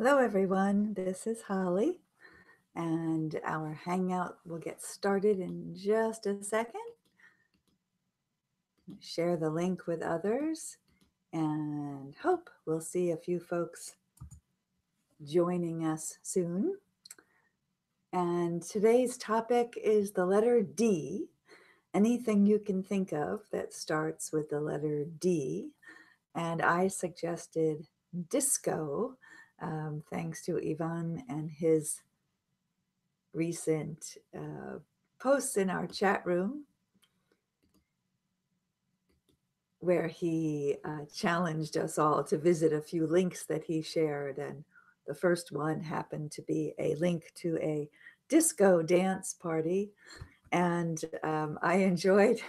Hello, everyone. This is Holly, and our hangout will get started in just a second. Share the link with others, and hope we'll see a few folks joining us soon. And today's topic is the letter D. Anything you can think of that starts with the letter D. And I suggested disco, thanks to Ivan and his recent posts in our chat room where he challenged us all to visit a few links that he shared. And the first one happened to be a link to a disco dance party. And I enjoyed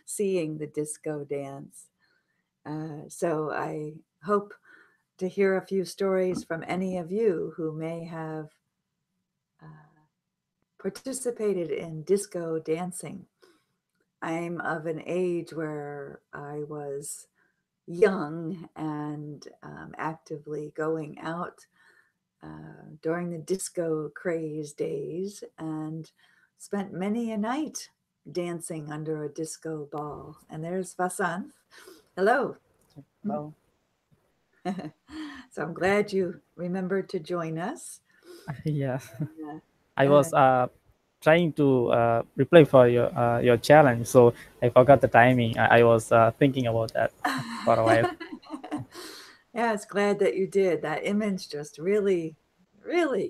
seeing the disco dance. So I hope to hear a few stories from any of you who may have participated in disco dancing. I'm of an age where I was young and actively going out during the disco craze days and spent many a night dancing under a disco ball. And there's Vasanth. Hello. Hello. So I'm glad you remembered to join us. Yeah, Uh, I uh, was trying to reply for your challenge, so I forgot the timing. I was thinking about that for a while. yeah, it's glad that you did. That image just really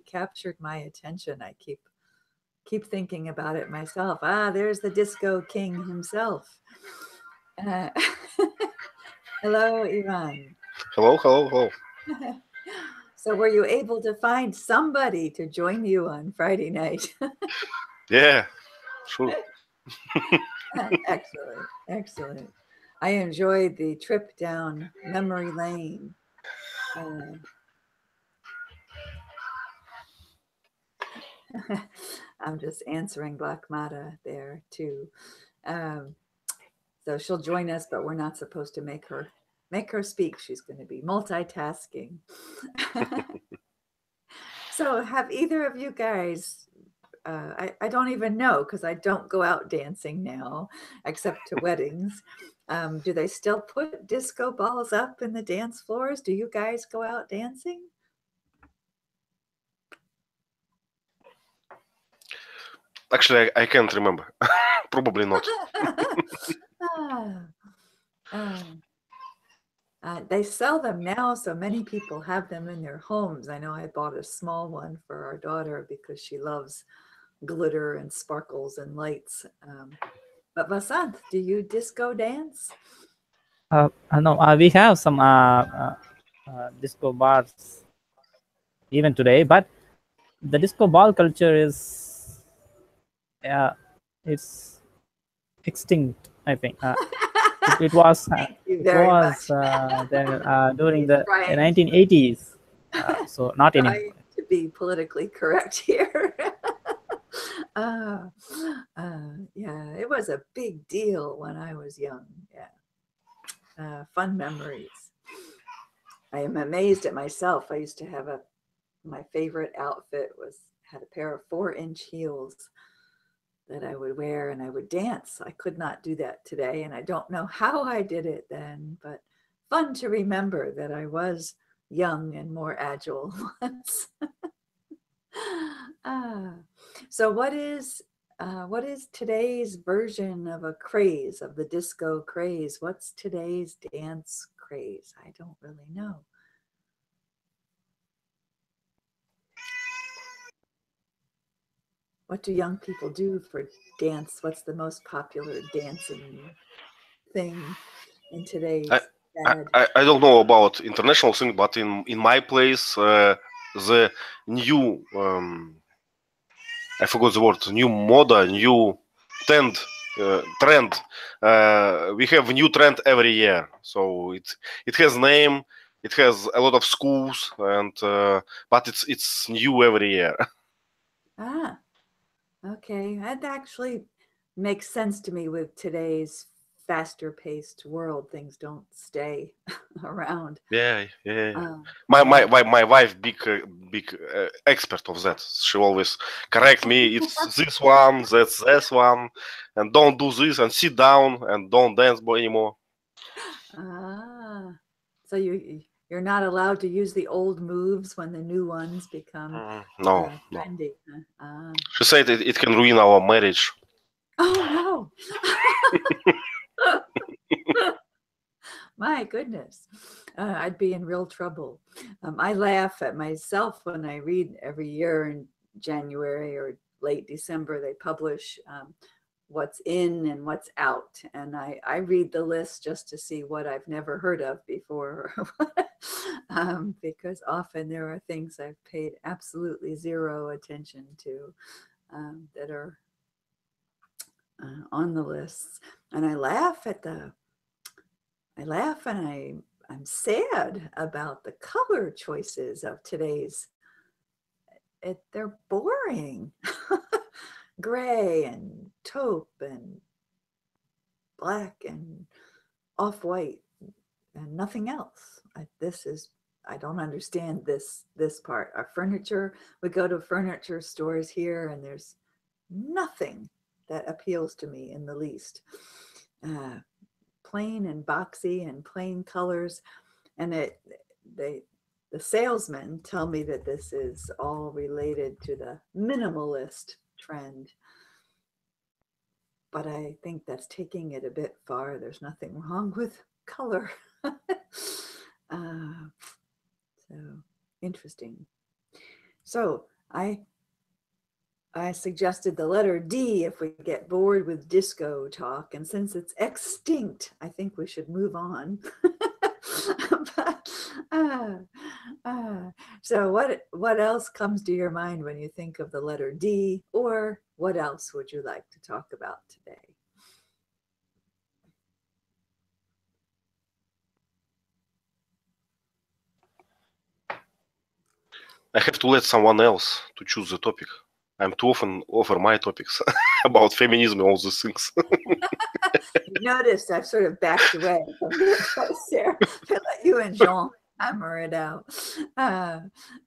captured my attention. I keep thinking about it myself. Ah, there's the disco king himself. Uh, hello, Ivan. Hello, hello, hello. So, were you able to find somebody to join you on Friday night? Yeah, sure. Excellent, excellent. I enjoyed the trip down memory lane. Uh, I'm just answering Black Mata there too. Um, so she'll join us, but we're not supposed to make her speak. She's going to be multitasking. So, have either of you guys? I don't even know because I don't go out dancing now, except to weddings. Do they still put disco balls up in the dance floors? Do you guys go out dancing? Actually, I can't remember. Probably not. Ah, um, they sell them now, so many people have them in their homes. I know I bought a small one for our daughter because she loves glitter and sparkles and lights. But Vasant, do you disco dance? No, we have some disco bars even today, but the disco ball culture is it's extinct. I think it was Thank you very much. there during He's the trying 1980s, so not anymore. trying to be politically correct here. uh, yeah, it was a big deal when I was young. Yeah, fun memories. I am amazed at myself. I used to have my favorite outfit was had a pair of 4-inch heels that I would wear and I would dance. I could not do that today, and I don't know how I did it then, but fun to remember that I was young and more agile once. ah. So what is today's version of a craze of the disco craze? What's today's dance craze? I don't really know. What do young people do for dance? What's the most popular dancing thing in I, today's I, fad? I don't know about international thing, but in my place, the new I forgot the word. New moda, new trend. Trend. We have a new trend every year, so it has name. It has a lot of schools, and but it's new every year. Ah, okay. That actually makes sense to me with today's faster paced world, things don't stay around. Yeah. Um, My wife, big expert of that. She always correct me. It's this one, that's this one, and don't do this, and sit down, and don't dance anymore. so you're not allowed to use the old moves when the new ones become No. trendy. Huh? She said it can ruin our marriage. Oh no! My goodness, I'd be in real trouble. I laugh at myself when I read every year in January or late December, they publish what's in and what's out. And I read the list just to see what I've never heard of before. Because often there are things I've paid absolutely zero attention to that are on the lists. And I laugh and I'm sad about the color choices of today's. They're boring. Gray and taupe and black and off-white and nothing else. I don't understand this part. Our furniture, we go to furniture stores here and there's nothing that appeals to me in the least. Plain and boxy and plain colors, and the salesmen tell me that this is all related to the minimalist trend, but I think that's taking it a bit far. There's nothing wrong with color. So interesting. So I suggested the letter D if we get bored with disco talk. And since it's extinct, I think we should move on. So what else comes to your mind when you think of the letter D? Or what else would you like to talk about today? I have to let someone else to choose the topic. I'm too often offer my topics about feminism and all these things. You noticed I've sort of backed away from your post there to let you and Jean hammer it out.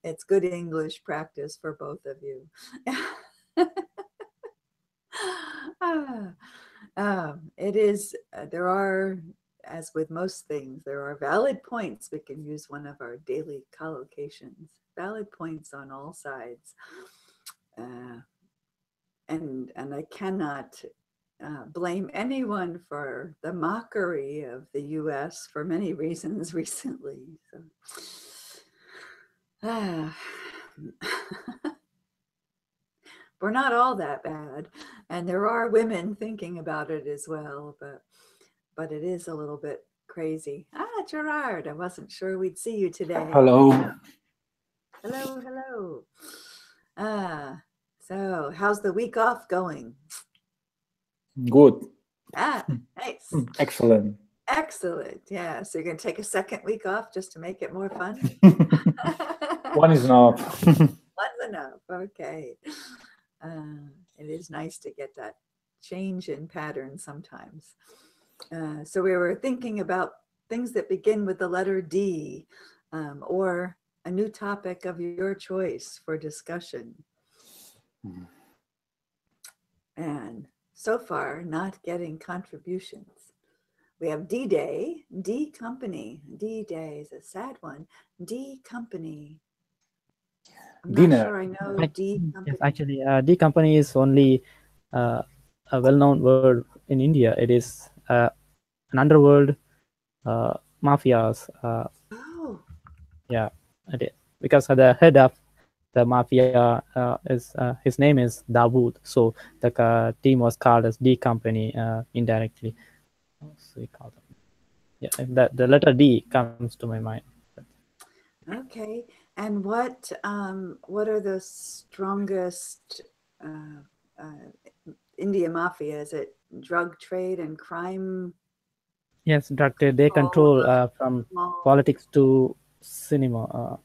It's good English practice for both of you. It is, there are, as with most things, there are valid points. We can use one of our daily collocations. Valid points on all sides. And I cannot blame anyone for the mockery of the US for many reasons recently. So, we're not all that bad. And there are women thinking about it as well, but it is a little bit crazy. Gerard, I wasn't sure we'd see you today. Hello. Hello. So how's the week off going? Good. Nice. Excellent. Excellent. Yeah. So you're going to take a second week off just to make it more fun? One is enough. One's enough. Okay. It is nice to get that change in pattern sometimes. So we were thinking about things that begin with the letter D, or a new topic of your choice for discussion. And so far, not getting contributions. We have D-Day, D Company. D-Day is a sad one. D Company. I'm Dinner. not sure I know D Company. Yes, actually, D Company is only a well-known word in India. It is an underworld mafias. Oh. Yeah, because the head of the mafia is his name is Dawood. So the team was called as D Company indirectly. So we call them. Yeah, the letter D comes to my mind. Okay, and what are the strongest India mafia? Is it drug trade and crime? Yes, drug trade. They control from politics to cinema.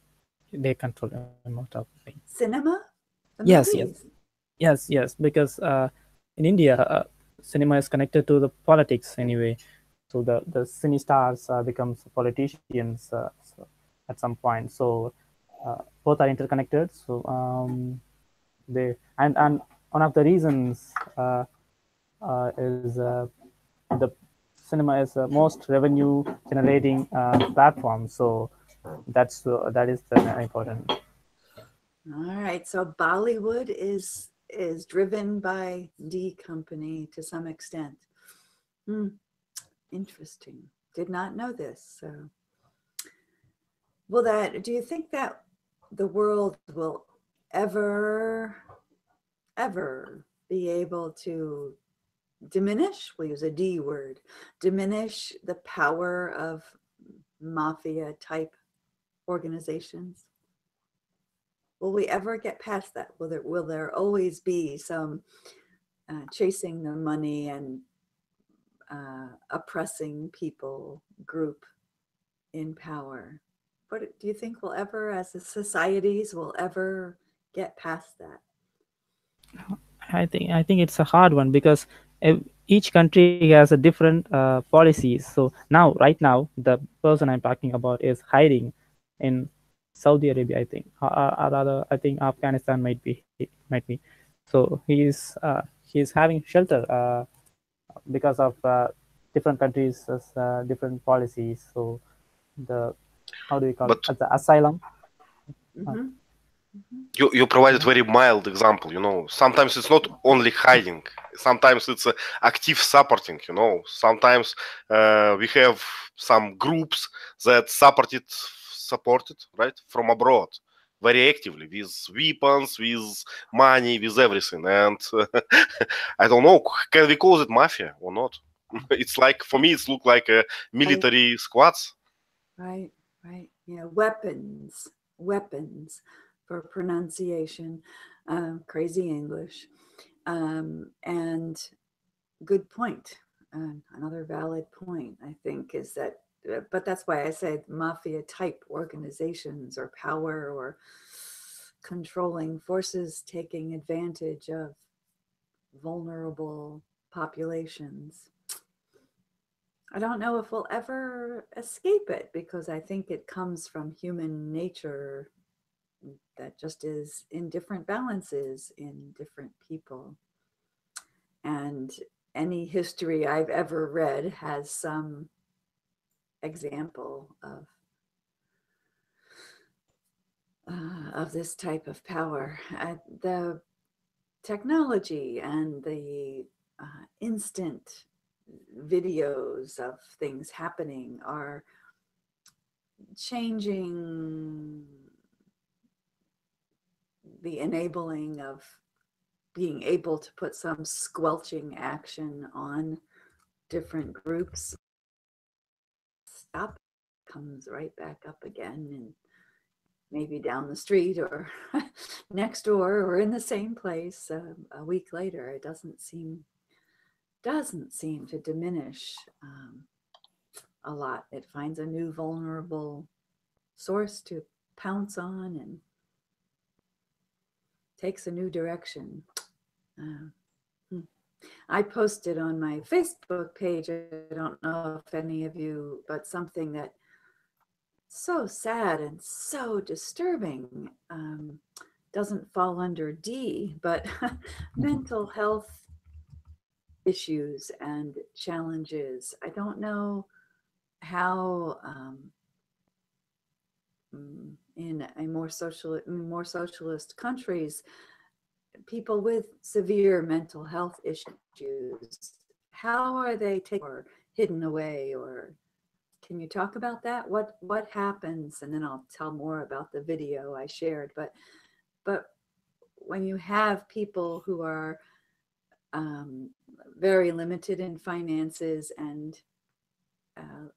They control a lot of things. Cinema? Yes. Because in India, cinema is connected to the politics anyway. So the cine stars becomes politicians so at some point. So both are interconnected. So they and one of the reasons is the cinema is the most revenue generating platform. So that is the important. All right, so Bollywood is driven by D Company to some extent. Interesting. Did not know this. So, do you think that the world will ever be able to diminish? We'll use a D word. Diminish the power of mafia type organizations? Will we ever get past that? Will there always be some chasing the money and oppressing people group in power? What do you think we'll ever, as societies, will ever get past that? I think it's a hard one because each country has a different policies. So right now, the person I'm talking about is hiding in Saudi Arabia. I think, or rather, I think Afghanistan might be. So he's having shelter because of different countries' different policies. So how do we call it? The asylum. Mm-hmm. You provided very mild example, sometimes it's not only hiding, sometimes it's active supporting, sometimes we have some groups that supported right from abroad very actively with weapons, with money, with everything. And I don't know, can we call it mafia or not? It's like, for me, it's look like a military squads. Right. Yeah, weapons for pronunciation, crazy English, and good point. Another valid point, I think, is that, but that's why I say mafia type organizations or power or controlling forces taking advantage of vulnerable populations. I don't know if we'll ever escape it, because I think it comes from human nature that just is in different balances in different people. And any history I've ever read has some example of this type of power. The technology and the instant videos of things happening are changing the enabling of being able to put some squelching action on different groups. Stop, comes right back up again, and maybe down the street or next door or in the same place a week later. It doesn't seem to diminish a lot. It finds a new vulnerable source to pounce on and takes a new direction. I posted on my Facebook page, I don't know if any of you, but something that so sad and so disturbing, doesn't fall under D, but mental health issues and challenges. I don't know how in more socialist countries, people with severe mental health issues, how are they taken or hidden away? Or can you talk about that? What happens? And then I'll tell more about the video I shared. But when you have people who are very limited in finances and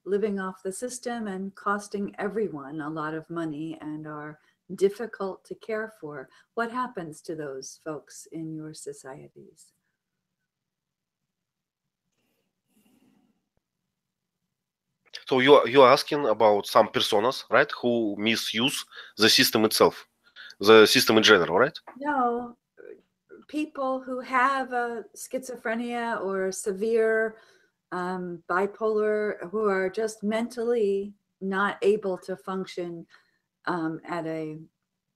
living off the system and costing everyone a lot of money and are difficult to care for, what happens to those folks in your societies? So you're asking about some personas, right, who misuse the system itself, the system in general, right? No, people who have schizophrenia or severe bipolar, who are just mentally not able to function at a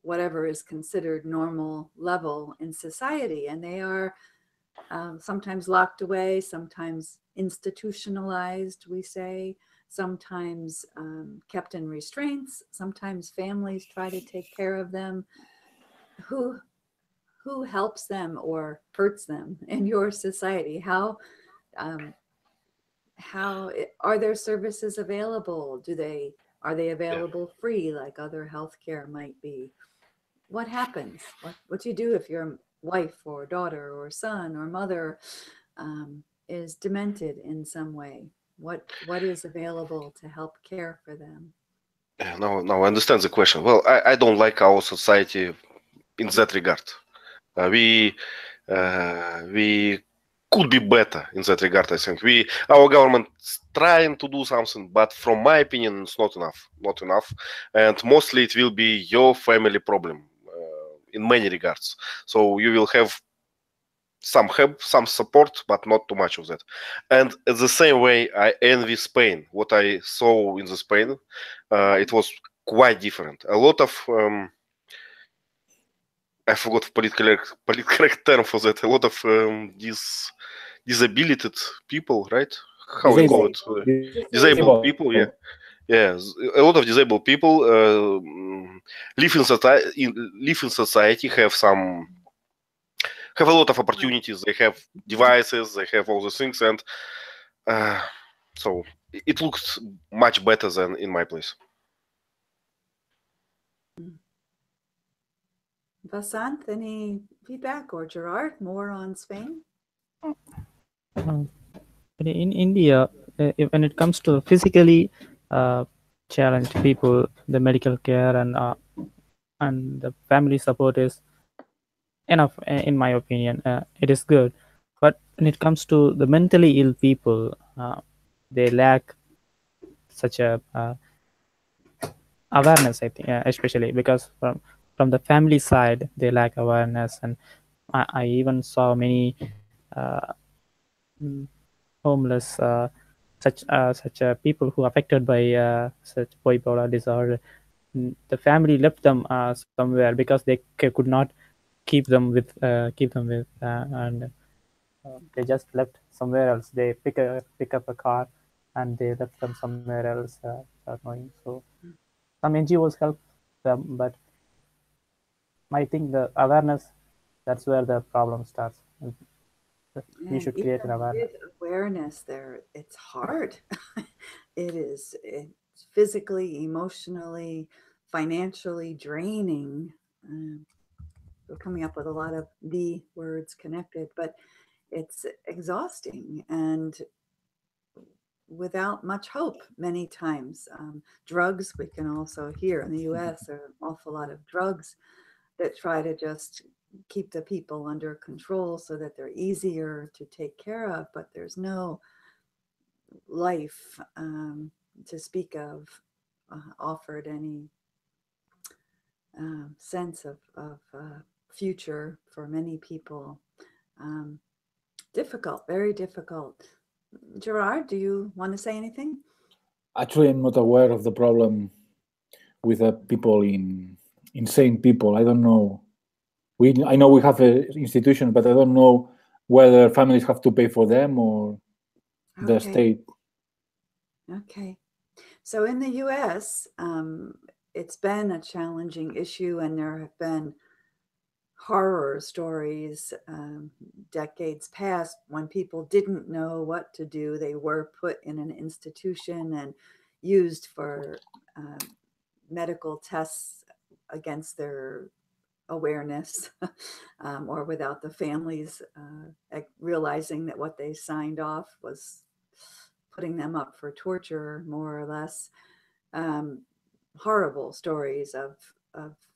whatever is considered normal level in society, and they are sometimes locked away, sometimes institutionalized, we say, sometimes kept in restraints, sometimes families try to take care of them. Who helps them or hurts them in your society? How are there services available? Are they available free like other healthcare might be? What happens? What do you do if your wife or daughter or son or mother is demented in some way? What is available to help care for them? Now I understand the question. Well, I don't like our society in that regard. We could be better in that regard. I think our government is trying to do something, but from my opinion, it's not enough, and mostly it will be your family problem in many regards. So you will have some help, some support, but not too much of that. And at the same way, I envy Spain. What I saw in the Spain, it was quite different. A lot of I forgot political correct term for that. A lot of these disabilited people, right? How we call it? Disabled people, yeah. Yeah, a lot of disabled people live in society, have a lot of opportunities. They have devices, they have all the things, and so it looks much better than in my place. Vasant, any feedback, or Gerard, more on Spain? In India, when it comes to physically challenged people, the medical care and the family support is enough, in my opinion. It is good, but when it comes to the mentally ill people, they lack such a awareness, I think, especially because from the family side they lack awareness. And I even saw many homeless such people who are affected by such bipolar disorder. The family left them somewhere because they could not keep them with and they just left somewhere else. They pick up a car and they left them somewhere else without knowing. So some NGOs help them, but I think the awareness, that's where the problem starts. We should create an awareness. With awareness there, it's hard. It's physically, emotionally, financially draining. We're coming up with a lot of the words connected, but it's exhausting and without much hope many times. Drugs, we can also hear in the US, there are an awful lot of drugs that try to just keep the people under control so that they're easier to take care of, but there's no life to speak of offered any sense of future for many people. Difficult, very difficult. Gerard, do you want to say anything? Actually, I'm not aware of the problem with people insane people. I don't know. I know we have an institution, but I don't know whether families have to pay for them or the state. Okay. So in the US, it's been a challenging issue, and there have been horror stories decades past when people didn't know what to do. They were put in an institution and used for medical tests against their awareness or without the families realizing that what they signed off was putting them up for torture, more or less. Horrible stories of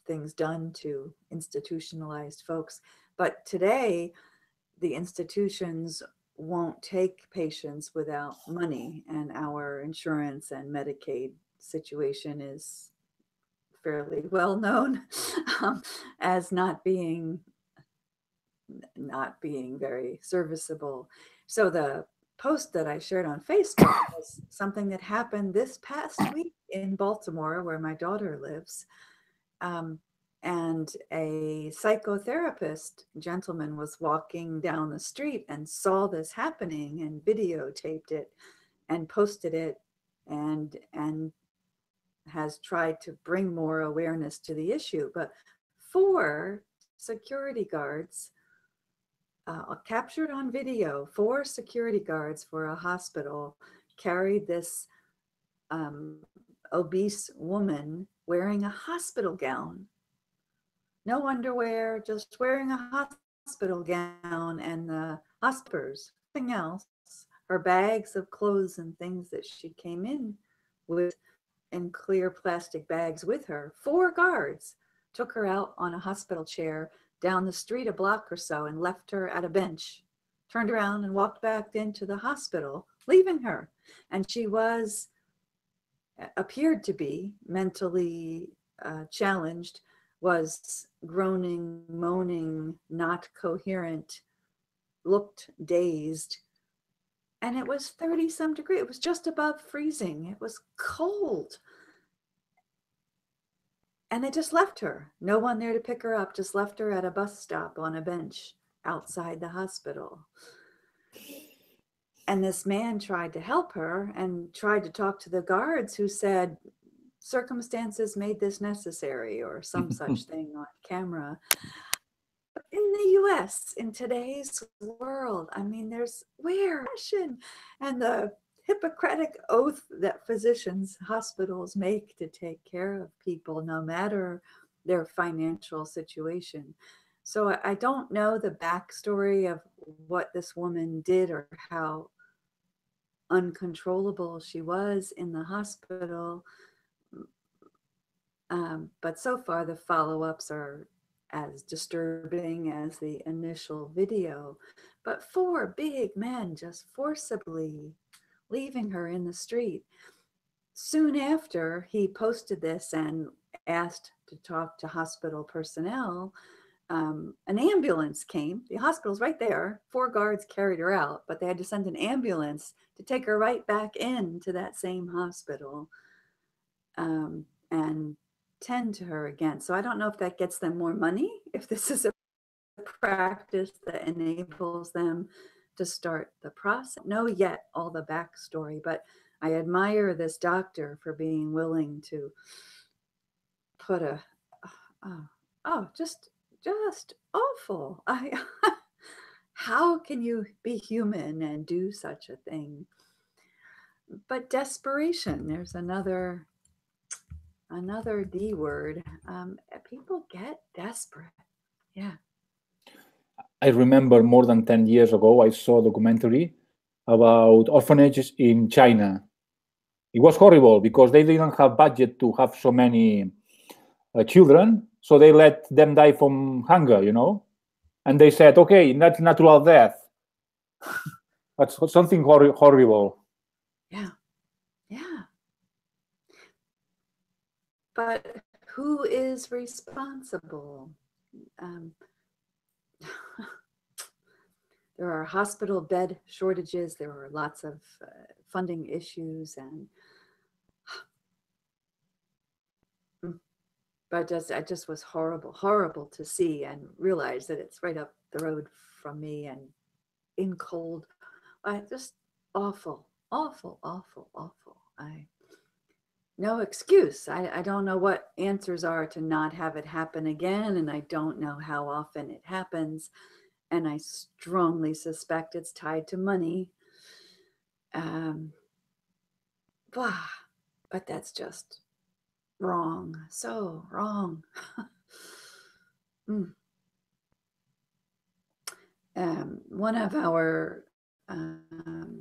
things done to institutionalized folks. But today, the institutions won't take patients without money, and our insurance and Medicaid situation is fairly well known as not being not being very serviceable. So the post that I shared on Facebook was something that happened this past week in Baltimore, where my daughter lives. And a psychotherapist gentleman was walking down the street and saw this happening and videotaped it and posted it, and has tried to bring more awareness to the issue. But 4 security guards captured on video, 4 security guards for a hospital carried this obese woman wearing a hospital gown. No underwear, just wearing a hospital gown, and the hospitals, nothing else. Her bags of clothes and things that she came in with in clear plastic bags with her. 4 guards took her out on a hospital chair down the street a block or so and left her at a bench, turned around and walked back into the hospital, leaving her. And she appeared to be mentally challenged, was groaning, moaning, not coherent, looked dazed. And it was 30 some degrees. It was just above freezing. It was cold. And they just left her. No one there to pick her up, just left her at a bus stop on a bench outside the hospital. And this man tried to help her and tried to talk to the guards, who said circumstances made this necessary, or some such thing on camera. In the US, in today's world, I mean, there's passion and the Hippocratic oath that physicians, hospitals make to take care of people, no matter their financial situation. So I don't know the backstory of what this woman did or how uncontrollable she was in the hospital. But so far, the follow-ups are as disturbing as the initial video. But 4 big men just forcibly leaving her in the street. Soon after he posted this and asked to talk to hospital personnel, an ambulance came. The hospital's right there. 4 guards carried her out, but they had to send an ambulance to take her right back into that same hospital and tend to her again. So I don't know if that gets them more money, if this is a practice that enables them to start the process. Know yet all the backstory, but I admire this doctor for being willing to put just awful. How can you be human and do such a thing? But desperation, there's another D word. People get desperate. Yeah. I remember more than 10 years ago, I saw a documentary about orphanages in China. It was horrible because they didn't have budget to have so many children, so they let them die from hunger, and they said, okay, that's natural death. That's something horrible. Yeah. But who is responsible? There are hospital bed shortages. There are lots of funding issues, but it just was horrible to see and realize that it's right up the road from me and in cold. Just awful. No excuse. I don't know what answers are to not have it happen again, and I don't know how often it happens, and I strongly suspect it's tied to money. But that's just wrong. So wrong. One of our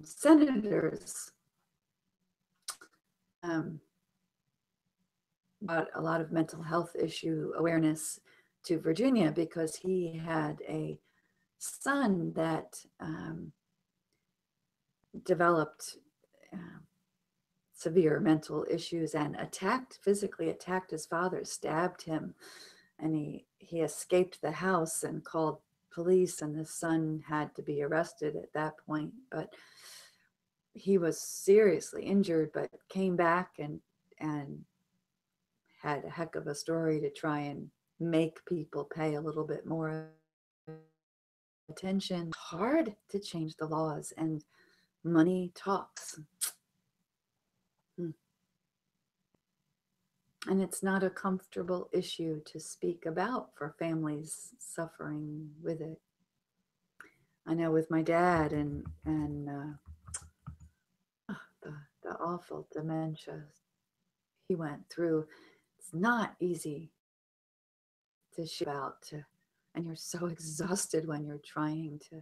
senators brought a lot of mental health issue awareness to Virginia because he had a son that developed severe mental issues and physically attacked his father, stabbed him, and he escaped the house and called police, and the son had to be arrested at that point. But he was seriously injured, but came back and had a heck of a story to try and make people pay a little bit more attention. Hard to change the laws, and money talks. And it's not a comfortable issue to speak about for families suffering with it. I know with my dad and the awful dementia he went through, it's not easy to share about, and you're so exhausted when you're trying to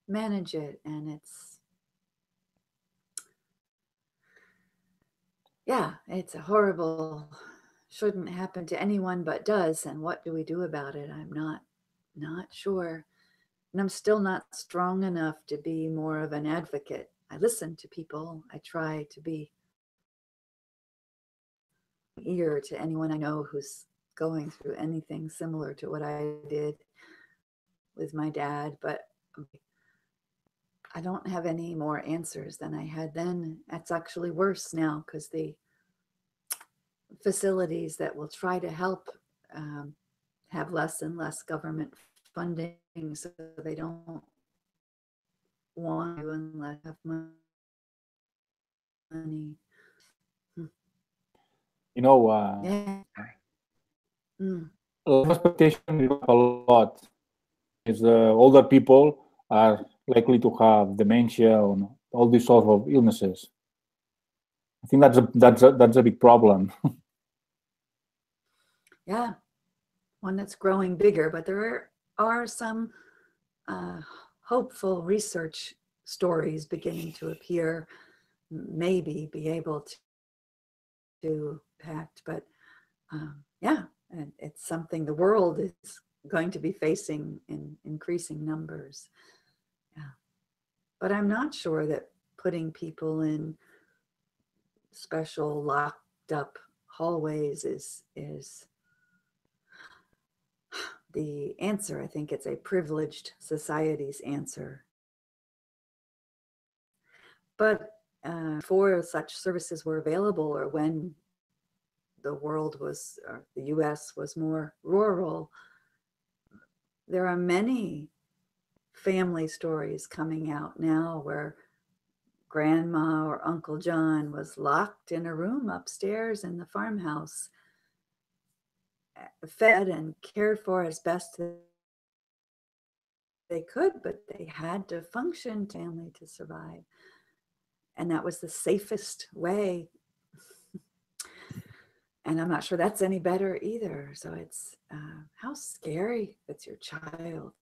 manage it, and it's a horrible, shouldn't happen to anyone but does, and what do we do about it? I'm not sure, and I'm still not strong enough to be more of an advocate. I listen to people. I try to be ear to anyone I know who's going through anything similar to what I did with my dad, but I don't have any more answers than I had then. That's actually worse now, because the facilities that will try to help have less and less government funding, so they don't want to unless have money. You know, life expectation is a lot. Is older people are likely to have dementia or all these sort of illnesses. I think that's a big problem. Yeah, one that's growing bigger, but there are some hopeful research stories beginning to appear, maybe be able to impact, but and it's something the world is going to be facing in increasing numbers. Yeah, but I'm not sure that putting people in special locked up hallways is the answer. I think it's a privileged society's answer. But before such services were available, or when the world was, or the US was more rural, there are many family stories coming out now where Grandma or Uncle John was locked in a room upstairs in the farmhouse, fed and cared for as best they could, but they had to function family to survive. And that was the safest way. And I'm not sure that's any better either. So it's how scary if it's your child.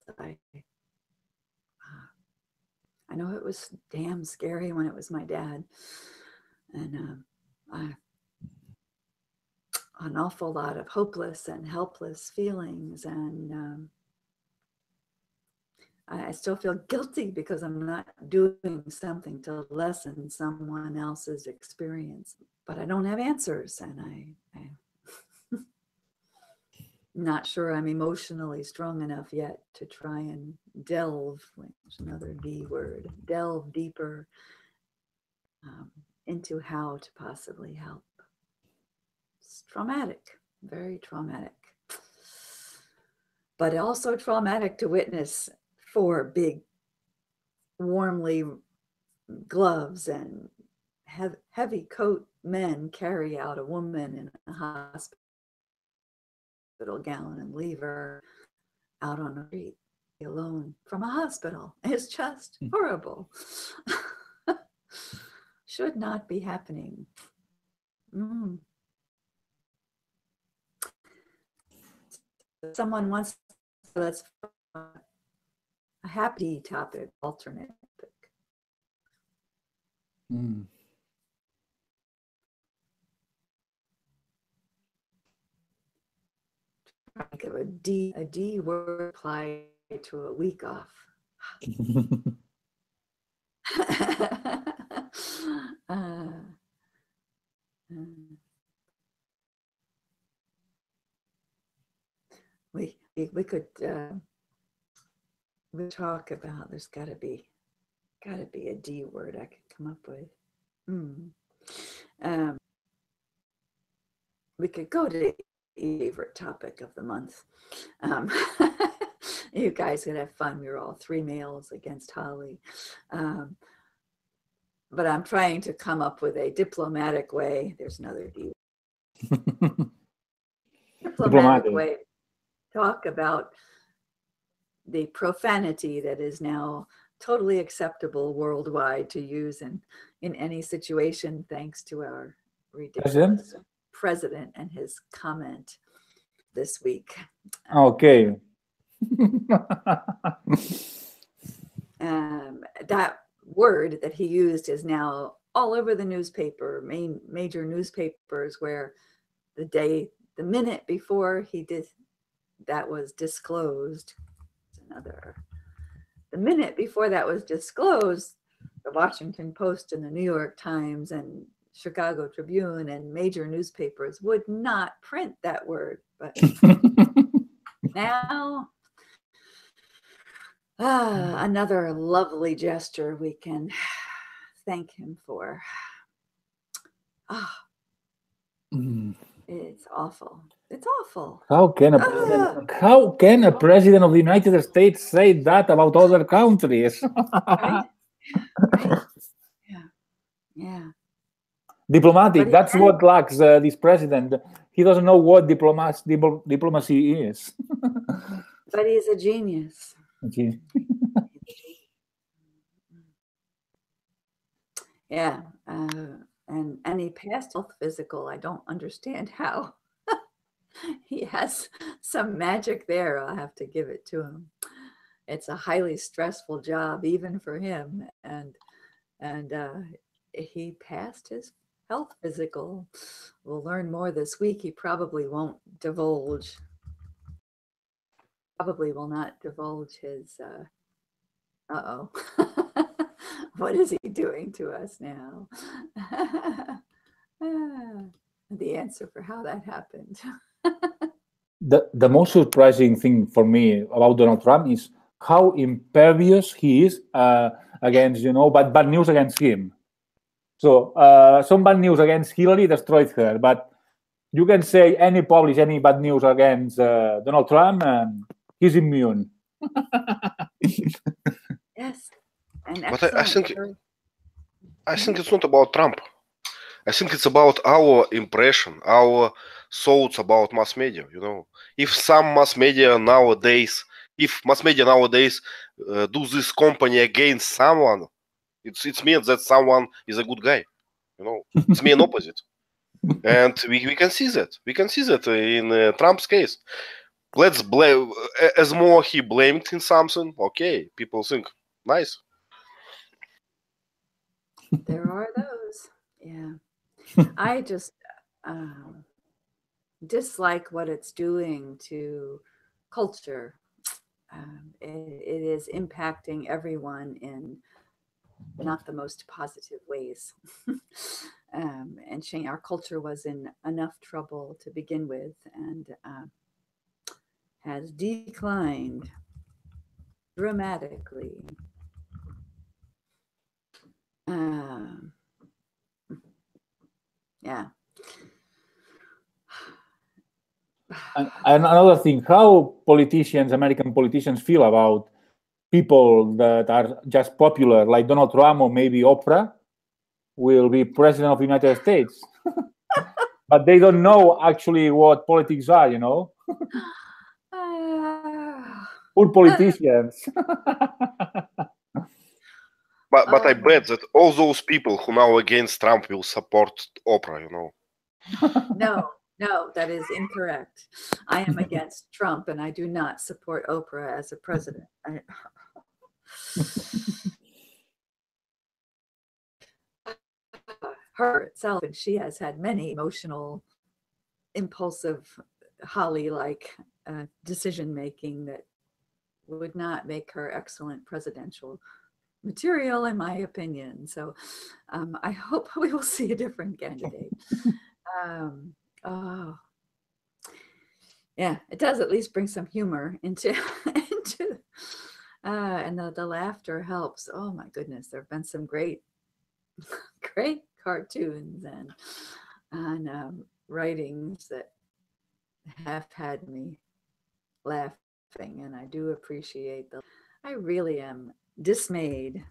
I know it was damn scary when it was my dad. And an awful lot of hopeless and helpless feelings. And I still feel guilty because I'm not doing something to lessen someone else's experience, but I don't have answers, and I'm not sure I'm emotionally strong enough yet to try and delve, which is another D word, delve deeper into how to possibly help. It's traumatic, very traumatic, but also traumatic to witness 4 big, warmly gloves and heavy coat men carry out a woman in a hospital gown and leave her out on the street alone from a hospital. It's just horrible. Should not be happening. Someone wants, let's a happy topic, alternate topic. Think of a D word apply to a week off. We could we talk about, there's gotta be a D word I could come up with. We could go to favorite topic of the month. You guys could have fun. We were all 3 males against Holly. But I'm trying to come up with a diplomatic way. There's another D. Diplomatic way to talk about the profanity that is now totally acceptable worldwide to use in any situation, thanks to our ridiculous president and his comment this week. Okay. That word that he used is now all over the newspaper, major newspapers, where the minute before that was disclosed, the minute before that was disclosed, the Washington Post and the New York Times and Chicago Tribune and major newspapers would not print that word. But now, another lovely gesture we can thank him for. It's awful. It's awful. How can a president of the United States say that about other countries? Right? Right? Yeah. Diplomatic. That's what lacks this president. He doesn't know what diplomacy is. But he's a genius. Yeah. And he passed health physical. I don't understand how. He has some magic there. I'll have to give it to him. It's a highly stressful job, even for him. And he passed his health physical. We'll learn more this week. He probably won't divulge. Probably will not divulge his. What is he doing to us now? The answer for how that happened. The most surprising thing for me about Donald Trump is how impervious he is against, bad news against him. So some bad news against Hillary destroyed her, but you can say publish any bad news against Donald Trump and he's immune. Yes. But I think it's not about Trump. I think it's about our impression, our thoughts about mass media. If some mass media nowadays, do this company against someone, it means that someone is a good guy. It's mean opposite, and we can see that. We can see that in Trump's case. Let's blame as more he blamed in something. Okay, people think nice. There are those, yeah. I just dislike what it's doing to culture. It is impacting everyone in not the most positive ways. And our culture was in enough trouble to begin with and has declined dramatically. Yeah. And another thing, how American politicians feel about people that are just popular, like Donald Trump or maybe Oprah, will be president of the United States. But they don't know actually what politics are, Poor politicians. But I bet that all those people who now against Trump will support Oprah, No, that is incorrect. I am against Trump and I do not support Oprah as a president. Her itself, and she has had many emotional, impulsive, Holly-like decision-making that would not make her excellent presidential material, in my opinion. So I hope we will see a different candidate. Yeah, it does at least bring some humor into And the laughter helps. Oh my goodness, there have been some great, great cartoons and writings that have had me laughing, and I do appreciate them. I really am dismayed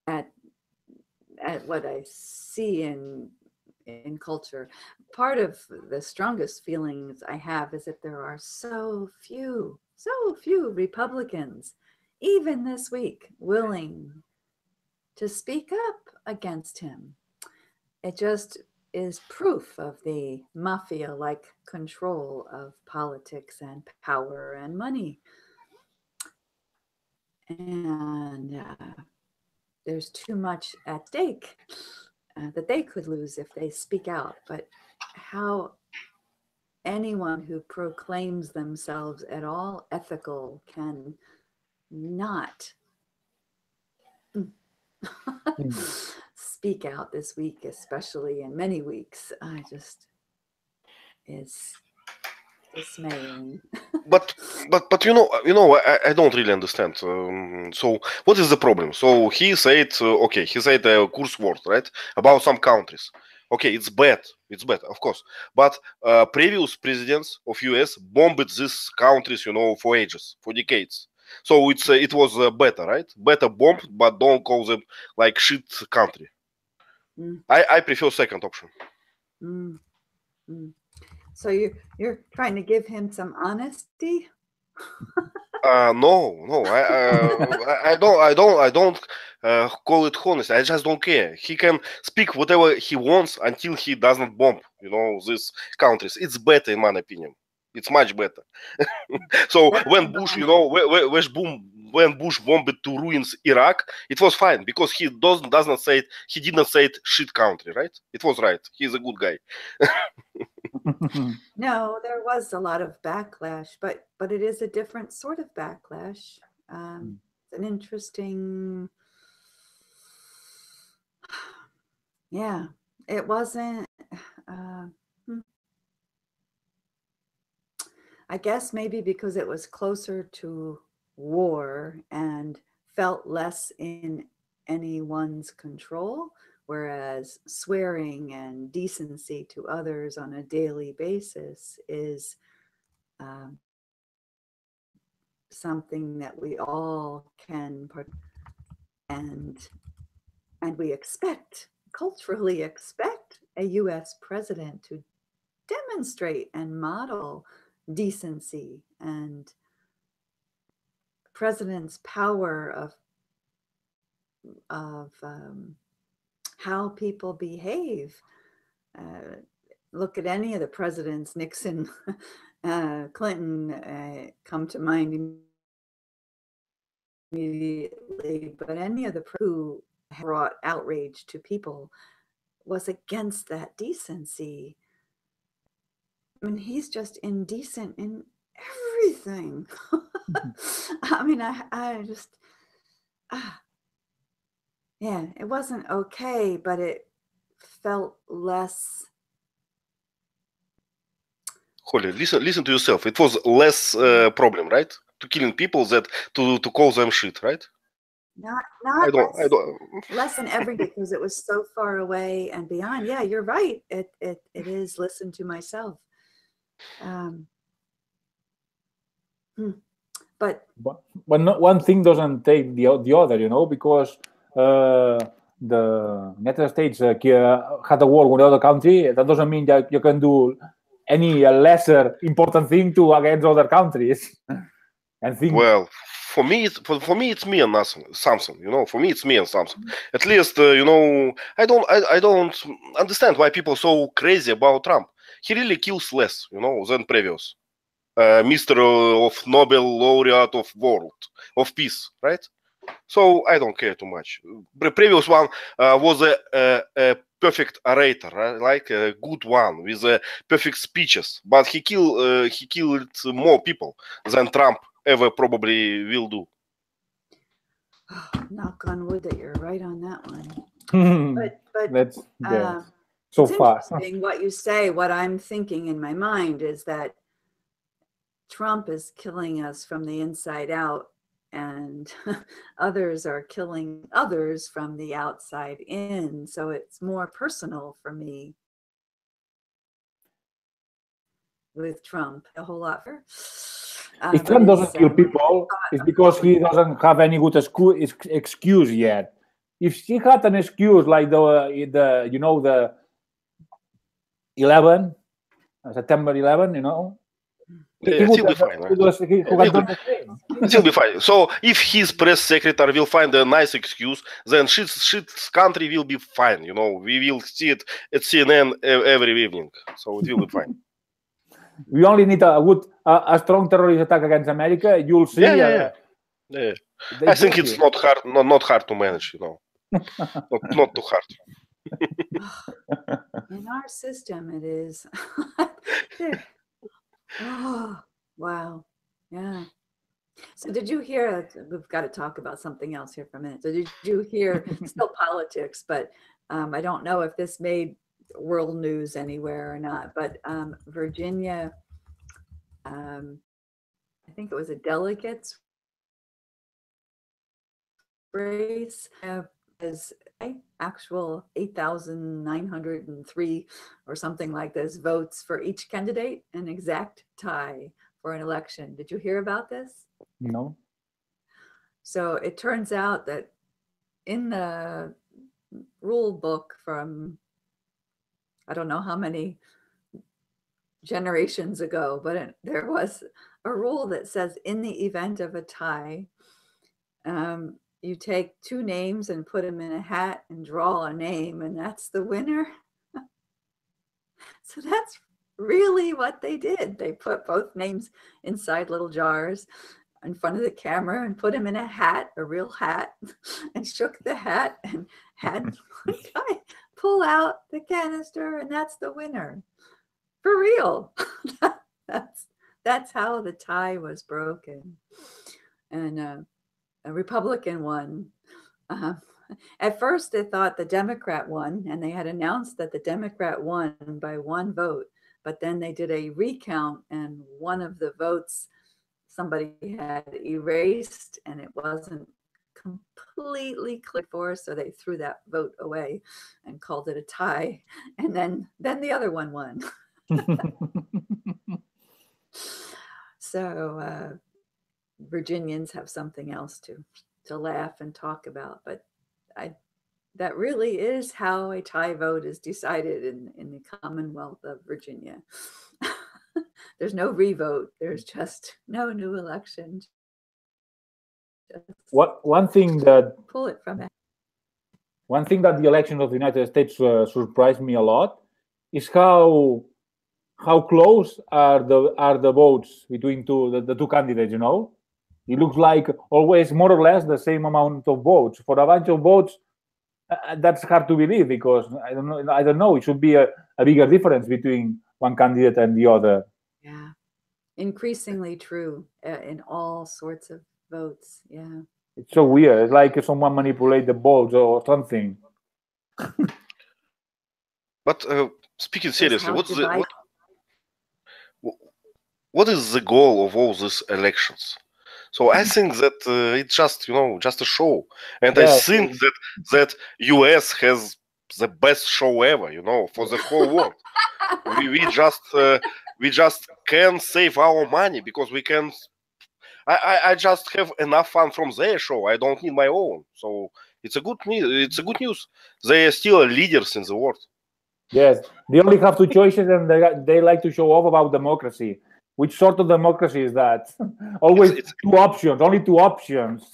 at what I see in culture. Part of the strongest feelings I have is that there are so few Republicans, even this week, willing to speak up against him. It just is proof of the mafia-like control of politics and power and money. And there's too much at stake that they could lose if they speak out. But how anyone who proclaims themselves at all ethical can not speak out this week, especially in many weeks, I just is dismaying. But I don't really understand. So what is the problem? So he said he said a curse word, right, about some countries. Okay, it's bad, of course, but previous presidents of US bombed these countries, for ages, for decades. So it was better, right? Better bomb, but don't call them like shit country. I prefer second option. So you're trying to give him some honesty? No, I don't call it honest. I just don't care. He can speak whatever he wants until he doesn't bomb, these countries. It's better, in my opinion. It's much better. So when Bush, when Bush bombed to ruins Iraq, it was fine because he doesn't say it. He didn't say it shit country, right? It was right. He's a good guy. No, there was a lot of backlash, but it is a different sort of backlash. It's an interesting, yeah, it wasn't, I guess maybe because it was closer to war and felt less in anyone's control, whereas swearing and decency to others on a daily basis is something that we all can and we culturally expect a US president to demonstrate and model decency and president's power of how people behave. Look at any of the presidents, Nixon, Clinton come to mind immediately, but any of the who brought outrage to people was against that decency. I mean, he's just indecent in everything. I mean, I just, yeah, it wasn't okay, but it felt less. Holly, listen to yourself. It was less problem, right? To killing people that to call them shit, right? Not I don't. less than every because it was so far away and beyond. Yeah, you're right. It is listen to myself. But not one thing doesn't take the other, because the United States had a war with another country. That doesn't mean that you can do any lesser important thing against other countries. And think. Well, for me, it's me and Samson. For me, it's me and Samson. At least, I don't understand why people are so crazy about Trump. He really kills less, than previous. Mr. of Nobel laureate of peace, right? So I don't care too much. The previous one was a perfect orator, right? Like a good one with perfect speeches, but he killed more people than Trump ever probably will do. Knock on wood that you're right on that one. But that's so it's fast. Interesting what you say. What I'm thinking in my mind is that Trump is killing us from the inside out and others are killing others from the outside in. So it's more personal for me with Trump, a whole lot. If Trump doesn't kill people, it's because he doesn't have any good excuse yet. If he had an excuse like the you know, the 11, September 11, you know, it will be fine. It will be fine. So if his press secretary will find a nice excuse, then shit's country will be fine. You know, we will see it at CNN every evening. So it will be fine. We only need a strong terrorist attack against America. You'll see. Yeah. I think it's not hard to manage. You know, not too hard. In our system, it is. Oh, wow. Yeah. So did you hear, we've got to talk about something else here for a minute. So did you hear, still politics, but I don't know if this made world news anywhere or not, but Virginia, I think it was a delegates race, as actual 8,903 or something like this votes for each candidate, an exact tie for an election. Did you hear about this? No. So it turns out that in the rule book from, I don't know how many generations ago, but there was a rule that says in the event of a tie, you take two names and put them in a hat and draw a name, and that's the winner. So that's really what they did. They put both names inside little jars in front of the camera and put them in a hat, a real hat, and shook the hat and had one guy pull out the canister, and that's the winner. For real. That's how the tie was broken. And a Republican won. At first, they thought the Democrat won, and they had announced that the Democrat won by one vote. But then they did a recount, and one of the votes somebody had erased, and it wasn't completely clear for, so they threw that vote away and called it a tie. And then the other one won. So Virginians have something else to laugh and talk about, but that really is how a tie vote is decided in the Commonwealth of Virginia. There's no revote. There's just no new election. One thing that pull it from it. One thing that the elections of the United States surprised me a lot is how close are the votes between the two candidates. You know, it looks like always more or less the same amount of votes. For a bunch of votes, that's hard to believe, because I don't know. It should be a bigger difference between one candidate and the other. Yeah, increasingly true in all sorts of votes. Yeah, it's so weird. It's like someone manipulate the votes or something. But speaking seriously, what is the goal of all these elections? So I think that it's just a show, and I think that US has the best show ever, for the whole world. we just can save our money because we can. I just have enough fun from their show. I don't need my own. So it's a good news. They are still leaders in the world. Yes, they only have two choices, and they like to show off about democracy. Which sort of democracy is that? Always two options, only two options.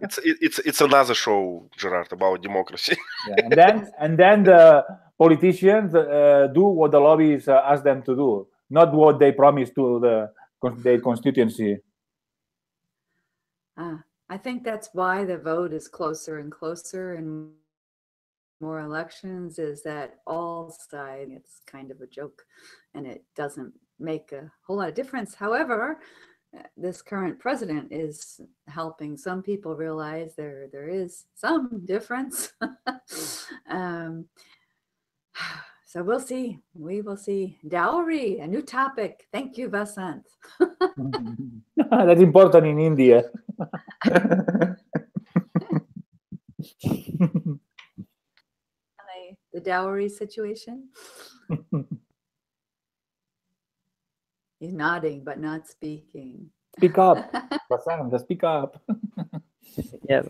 It's another show, Gerard, about democracy. Yeah, and then the politicians do what the lobbies ask them to do, not what they promise to their constituency. I think that's why the vote is closer and closer, and more elections, is that all sides, it's kind of a joke, and it doesn't make a whole lot of difference. However, this current president is helping some people realize there is some difference. So we'll see. We will see. Dowry, a new topic. Thank you, Vasant. That's important in India. The dowry situation. He's nodding but not speaking. Speak up, Vasant, speak up. Yes,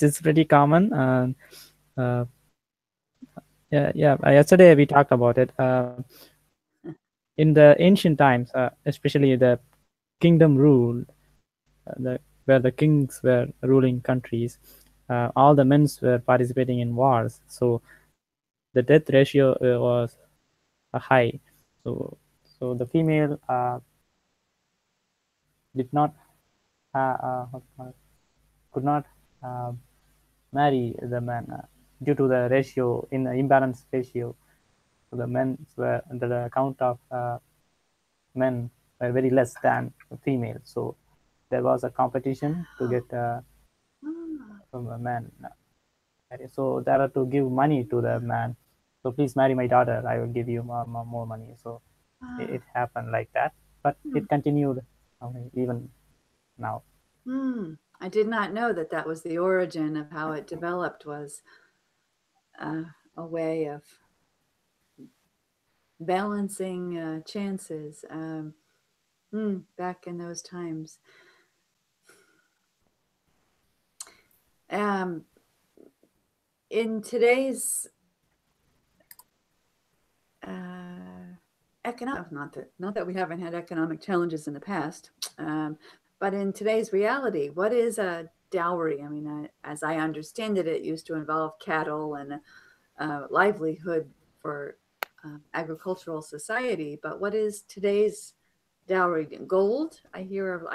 it's pretty common. Yeah. Yesterday we talked about it. In the ancient times, especially the kingdom rule, where the kings were ruling countries, all the men were participating in wars. So the death ratio was high. So the female did not could not marry the man due to the ratio in the imbalance ratio. So the men were the count of men were very less than the female. So there was a competition to get from a man. So there are to give money to the man. So please marry my daughter. I will give you more money. So it happened like that, but it continued even now. I did not know that that was the origin of how it developed, was a way of balancing chances back in those times. In today's economic, not that we haven't had economic challenges in the past, but in today's reality, what is a dowry? I mean, as I understand it, it used to involve cattle and livelihood for agricultural society. But what is today's dowry? Gold? I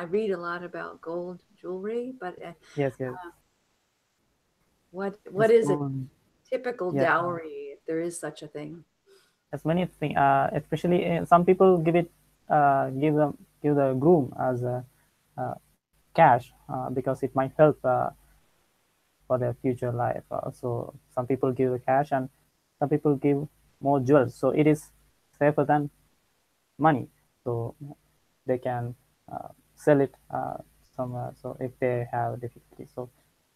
read a lot about gold jewelry, but Yes. what is a typical dowry, if there is such a thing? There's many things, especially some people give the groom as a cash because it might help for their future life. So some people give the cash and some people give more jewels. So it is safer than money. So they can sell it somewhere. So if they have difficulty, so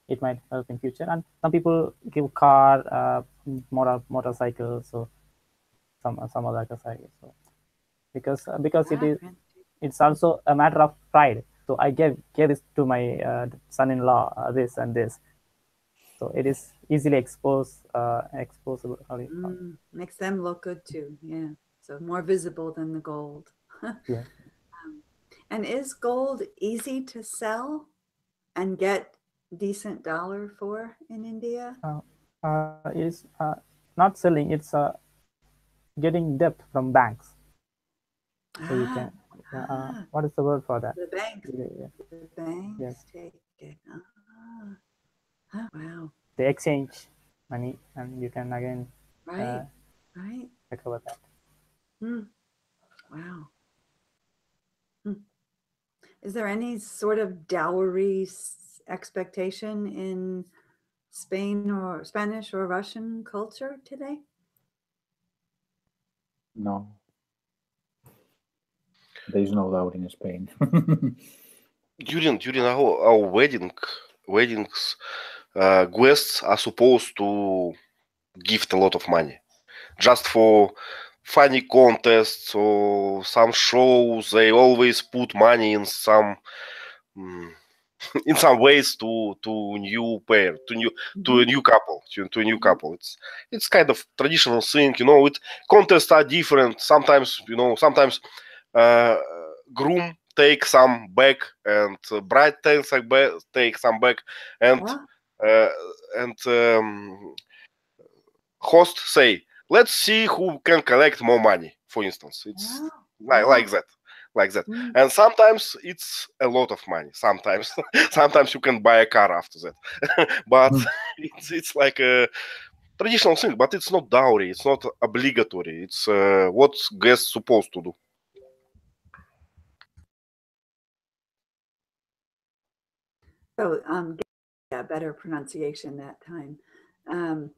it might help in future. And some people give car, motorcycle. So some other motorcycle. So because it's also a matter of pride. So I gave this to my son-in-law, this and this. So it is easily exposable. Makes them look good too. Yeah. So more visible than the gold. Yeah. And is gold easy to sell and get decent dollar for in India? It is not selling. It's getting debt from banks. So you can. What is the word for that? The banks. Yeah. The banks Yes. take it. Wow. They exchange money, and you can again Right. recover that. Wow. Is there any sort of dowry expectation in Spain or Spanish or Russian culture today? No. There is no doubt in Spain. During our weddings, guests are supposed to gift a lot of money, just for funny contests or some shows. They always put money in some in some ways to new pair, to a new couple, to a new couple. It's kind of traditional thing, It contests are different. Sometimes groom take some back and bride take some back, and host say, let's see who can collect more money. For instance, it's like that. And sometimes it's a lot of money. Sometimes you can buy a car after that. But it's like a traditional thing, but it's not dowry. It's not obligatory. It's what guests supposed to do. So a better pronunciation that time. And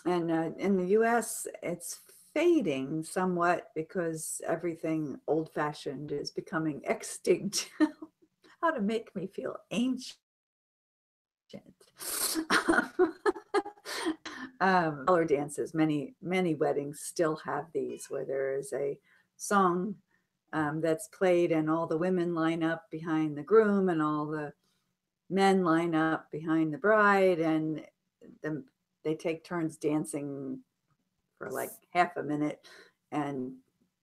in the US, it's fading somewhat because everything old-fashioned is becoming extinct. How to make me feel ancient. Color dances, many weddings still have these, where there is a song that's played and all the women line up behind the groom and all the men line up behind the bride, and they take turns dancing for like half a minute, and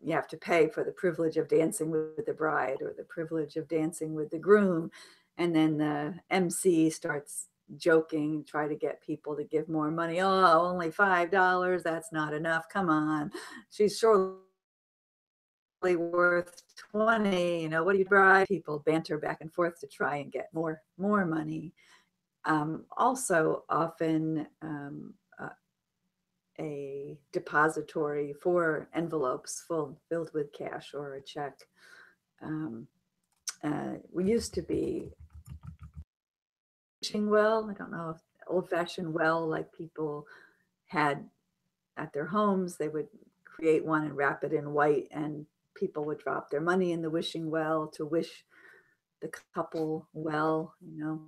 you have to pay for the privilege of dancing with the bride or the privilege of dancing with the groom. And then the MC starts joking, try to get people to give more money. Oh, only $5, that's not enough, come on, she's surely worth 20, you know, what do you bride? People banter back and forth to try and get more money. Also often a depository for envelopes filled with cash or a check. We used to be wishing well, I don't know if old-fashioned well like people had at their homes. They would create one and wrap it in white, and people would drop their money in the wishing well to wish the couple well, you know.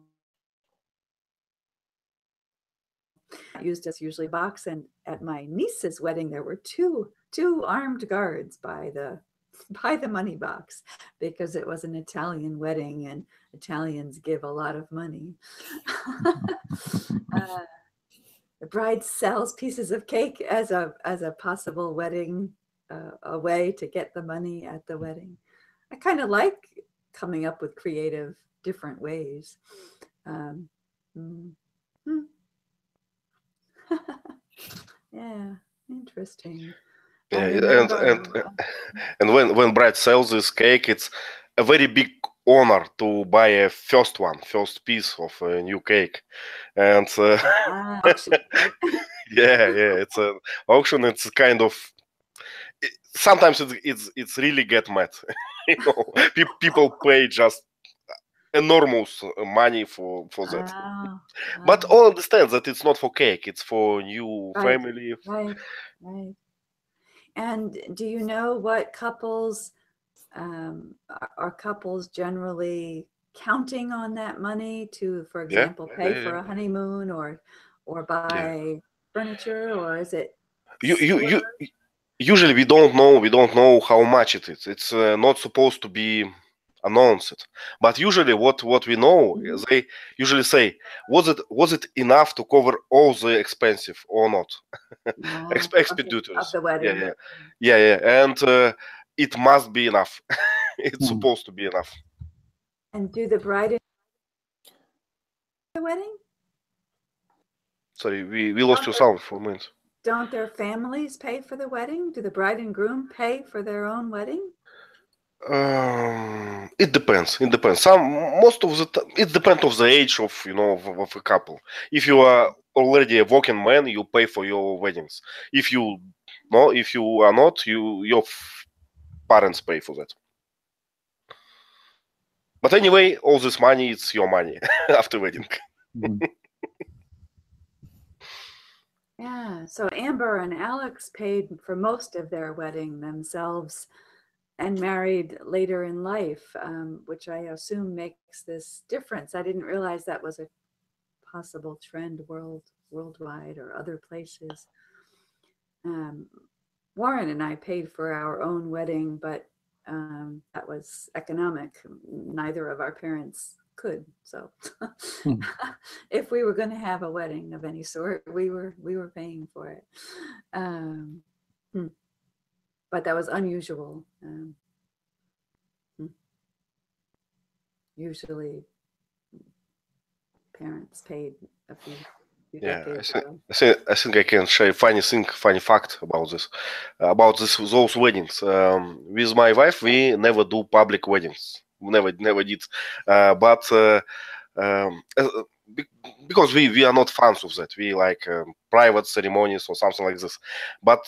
Used as usually box, and at my niece's wedding there were two armed guards by the money box, because it was an Italian wedding and Italians give a lot of money. The bride sells pieces of cake as a possible wedding, a way to get the money at the wedding. I kind of like coming up with creative, different ways. Yeah, interesting. Yeah, and when bride sells this cake, it's a very big honor to buy a first piece of a new cake, and Auction, right? yeah, it's an auction. It's kind of sometimes it's really get mad. You know, people pay just enormous money for that. Wow. But all understand that it's not for cake; it's for new Right. family. Right. And do you know what couples are couples generally counting on that money to, for example, pay for a honeymoon or buy furniture, or is it? You usually we don't know how much it is. It's not supposed to be announced. But usually what we know is they usually say, was it enough to cover all the expensive or not? Expenditures of the wedding. Yeah. And it must be enough. It's supposed to be enough. And do the bride in the wedding? Sorry, we lost your sound for a minute. Don't their families pay for the wedding? Do the bride and groom pay for their own wedding? It depends. It depends. It depends of the age of of a couple. If you are already a working man, you pay for your weddings. If you are not, your parents pay for that. But anyway, all this money, it's your money after wedding. Yeah. So Amber and Alex paid for most of their wedding themselves and married later in life, which I assume makes this difference. I didn't realize that was a possible trend worldwide or other places. Warren and I paid for our own wedding, but that was economic. Neither of our parents could. So if we were going to have a wedding of any sort, we were paying for it. But that was unusual. Usually parents paid a few decades ago. I think I can share a funny fact about those weddings. With my wife, we never do public weddings. We never did. But because we are not fans of that. We like private ceremonies or something like this. But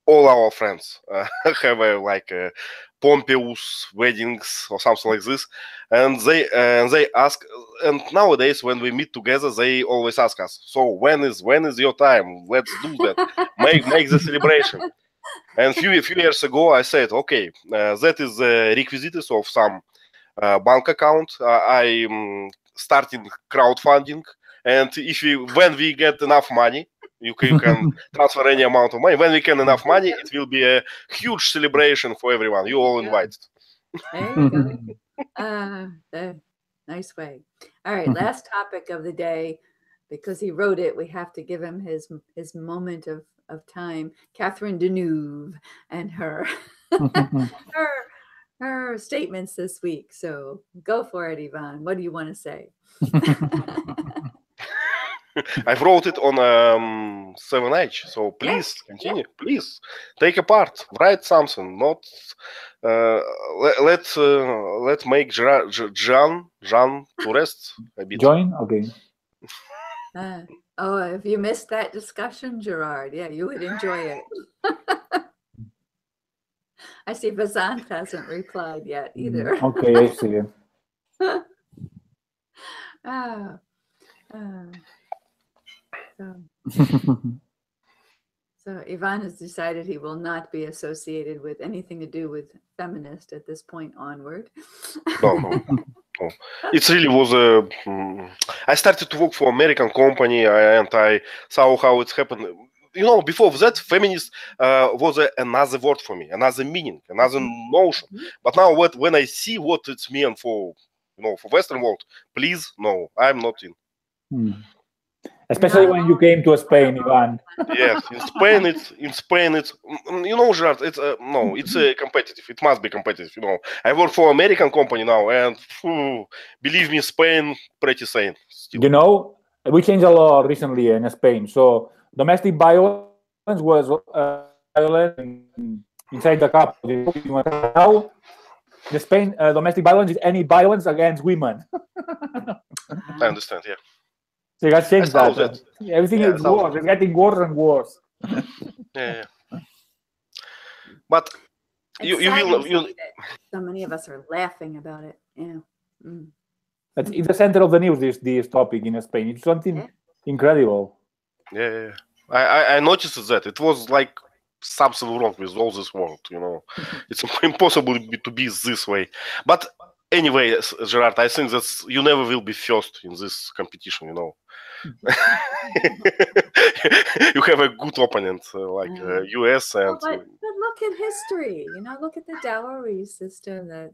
all our friends have pompous weddings or something like this, and they ask. And nowadays, when we meet together, they always ask us, "So when is your time? Let's do that. Make the celebration." And few years ago, I said, okay, that is the requisites of some bank account. I starting crowdfunding, and when we get enough money, you can transfer any amount of money. When we get enough money, it will be a huge celebration for everyone. You all invited. There you go. Nice way. All right, last topic of the day, because he wrote it, we have to give him his moment of time. Catherine Deneuve and her her statements this week. So go for it, Ivan. What do you want to say? I wrote it on 7H, so please continue. Please take a part, write something. Not let's make Jean to rest a bit. Join? Okay. Oh, if you missed that discussion, Gerard, yeah, you would enjoy it. I see Vasant hasn't replied yet either. Okay, I see you. So Ivan has decided he will not be associated with anything to do with feminist at this point onward. No. It really was I started to work for American company, and I saw how it happened. You know, before that, feminist was another word for me, another meaning, another notion. But now, when I see what it's mean for, for Western world, please, no, I'm not in. Especially when you came to Spain, Ivan. Yes, in Spain, it's Gerard, it's it's competitive. It must be competitive. I work for American company now, and believe me, Spain pretty sane. Still. We changed a law recently in Spain. So domestic violence was violence inside the couple. Now, in Spain, domestic violence is any violence against women. I understand. Yeah. So you got to change that. Everything is worse. It's getting worse and worse. Yeah. But you will. So many of us are laughing about it. Yeah. But it's the center of the news. This topic in Spain. It's something incredible. Yeah. I noticed that it was like something wrong with all this world. It's impossible to be this way. But anyway, Gerard, I think that you never will be first in this competition. You have a good opponent like US and. But look at history. Look at the dowry system that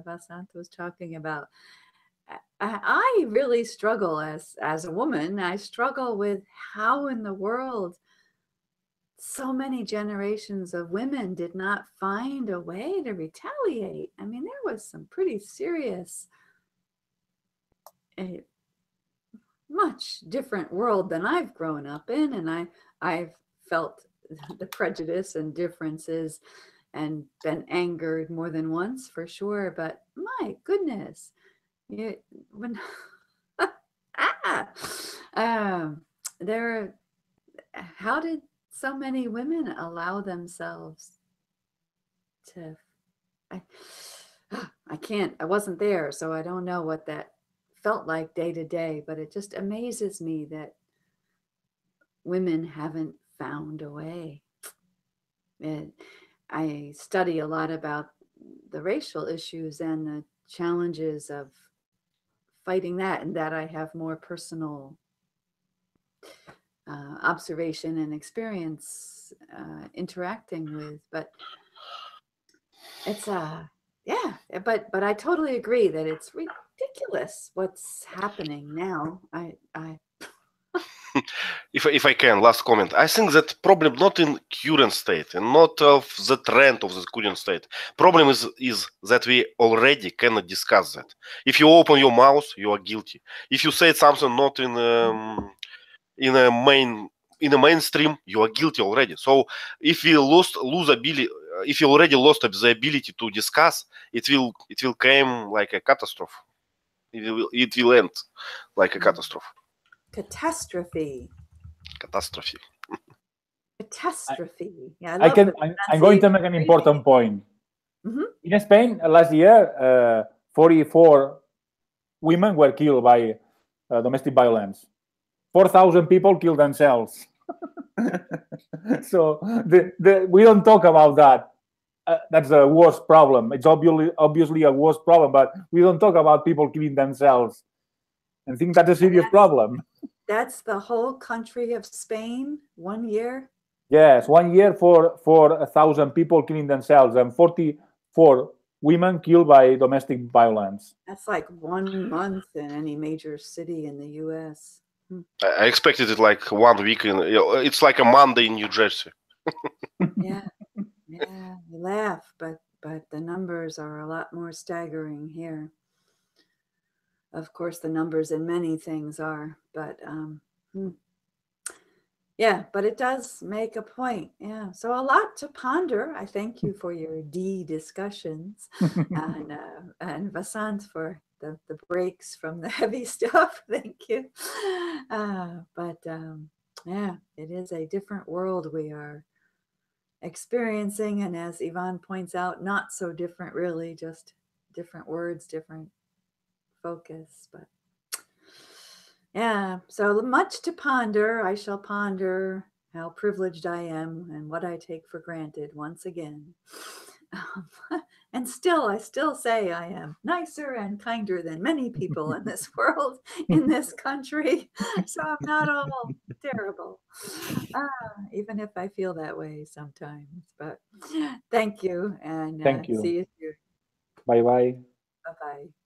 Vasant was talking about. I really struggle as a woman. I struggle with how in the world so many generations of women did not find a way to retaliate. I mean, there was some pretty serious, much different world than I've grown up in, and I've felt the prejudice and differences and been angered more than once for sure. But my goodness. How did so many women allow themselves to? I wasn't there, so I don't know what that felt like day to day. But it just amazes me that women haven't found a way. I study a lot about the racial issues and the challenges of fighting that, and that I have more personal observation and experience interacting with. But it's but I totally agree that it's ridiculous what's happening now. If I can, last comment. I think that problem not in current state and not of the trend of the current state. Problem is that we already cannot discuss that. If you open your mouth, you are guilty. If you say something not in a mainstream, you are guilty already. So if we lose ability, if you already lost the ability to discuss, it will come like a catastrophe. It will end like a catastrophe. Catastrophe. Yeah, I'm going to make an important point. In Spain, last year, 44 women were killed by domestic violence. 4,000 people killed themselves. So we don't talk about that. That's a worst problem. It's obviously a worse problem, but we don't talk about people killing themselves. I think that's a serious problem. That's the whole country of Spain, 1 year? Yes, 1 year for 1,000 people killing themselves and 44 women killed by domestic violence. That's like 1 month in any major city in the US. I expected it like 1 week. It's like a Monday in New Jersey. Yeah, yeah, we laugh, but the numbers are a lot more staggering here. Of course, the numbers in many things are, but yeah, but it does make a point. Yeah, so a lot to ponder. I thank you for your discussions, and Vasant for the breaks from the heavy stuff. Thank you. Yeah, it is a different world we are experiencing, and as Yvonne points out, not so different really, just different words, different focus. But yeah, so much to ponder. I shall ponder how privileged I am and what I take for granted once again. And I still say I am nicer and kinder than many people in this world, in this country. So I'm not all terrible, even if I feel that way sometimes. But thank you, and Thank you. see you soon. Bye-bye. Bye-bye.